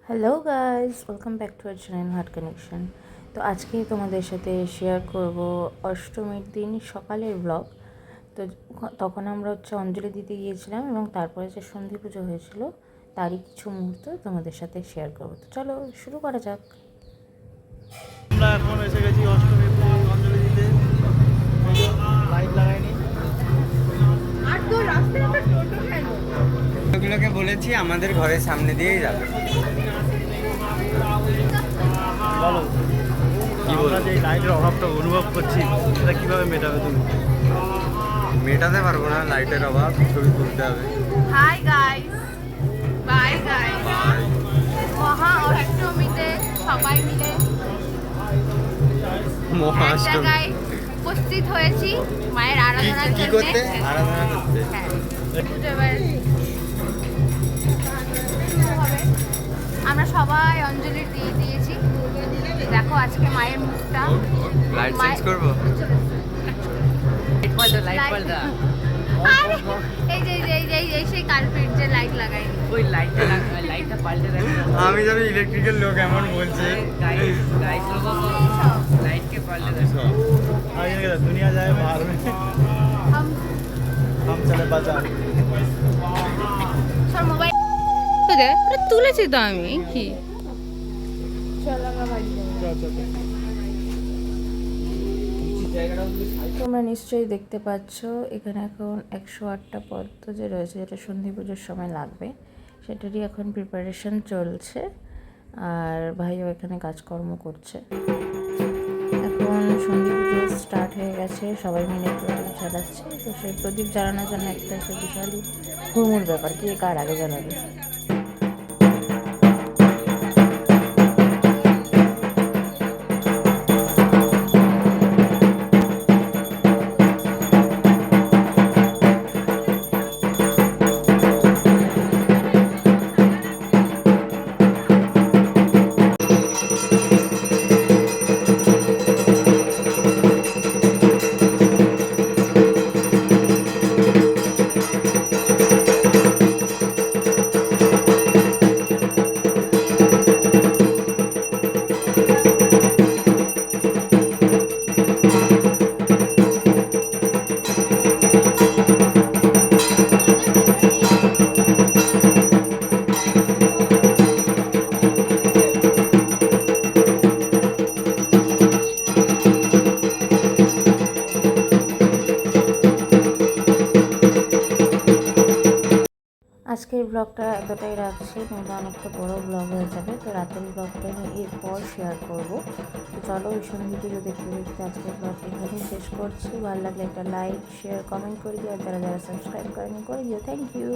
Hello guys, welcome back to our channel heart connection. তো আজকে তোমাদের সাথে শেয়ার করব অষ্টমীর দিন সকালের ব্লগ। তো তখন আমরা অঞ্জলি দিতে গিয়েছিলাম এবং তারপরে যে সন্ধি পুজো হয়েছিল তারই কিছু মুহূর্ত তোমাদের সাথে শেয়ার করবো। তো চলো শুরু করা যাক। আমরা এখন এসে গেছি অষ্টমী অঞ্জলি দিতে। লাইট লাগাইনি। আর তো রাস্তায় একটা টোটো কেন? ওগুলোকে বলেছি আমাদের ঘরের সামনে দিয়েই যাবে। বলো আমরা যে লাইটের অভাবটা অনুভব করছি সেটা কিভাবে মেটাবে তুমি? মেটাতে পারবো না, লাইটের অভাব, ছবি তুলতে হবে। Hi guys, bye guys. মহা অষ্টমীতে সবাই মিলে এক মহাষ্টমী জায়গায় উপস্থিত হয়েছি মায়ের আরাধনার কি জন্য। করতে? আরাধনা করতে। হ্যাঁ, পুজো এবার শুরু হবে। আমরা সবাই অঞ্জলি দিয়ে দিয়েছি। দেখো আজকে মায়ের মুখটা। লাইট চেঞ্জ করবো। লাইট আরে এই যে সেই কালপিট যে লাইট লাগাই ওই লাইটটা পাল্টে দেখো। আমি জানি ইলেকট্রিক্যাল লোক এমন বলছে। লাইটকে পাল্টে দেখো। आगे का दुनिया जाए बाहर में, हम चले बाजार। সব মোবাইল তুলেছি তো আমি কি তোমরা নিশ্চয়ই দেখতে পাচ্ছ এখানে এখন 108টা পদ্ম যে রয়েছে, যেটা সন্ধি পুজোর সময় লাগবে, সেটারই এখন প্রিপারেশন চলছে। আর ভাইও এখানে কাজকর্ম করছে। এখন সন্ধি পুজো স্টার্ট হয়ে গেছে, সবাই মিলে প্রদীপ জ্বালাচ্ছে। তো সেই প্রদীপ জ্বালানোর জন্য একটা বিশালই হুড়মুড় ব্যাপার, কে কার আগে জ্বালাবে। আজকের ব্লগটা এতটাই রাখছি, কিন্তু অনেকটা বড় ব্লগ হয়ে যাবে। তো রাতের ব্লগটা আমি এরপর শেয়ার করবো। তো চলো ওই সন্ধি পুজো দেখতে দেখতে আজকের ব্লগটা এখানেই শেষ করছি। ভালো লাগলে একটা লাইক, শেয়ার, কমেন্ট করে দিও। আর যারা যারা সাবস্ক্রাইব করেনি করে দিও। Thank you.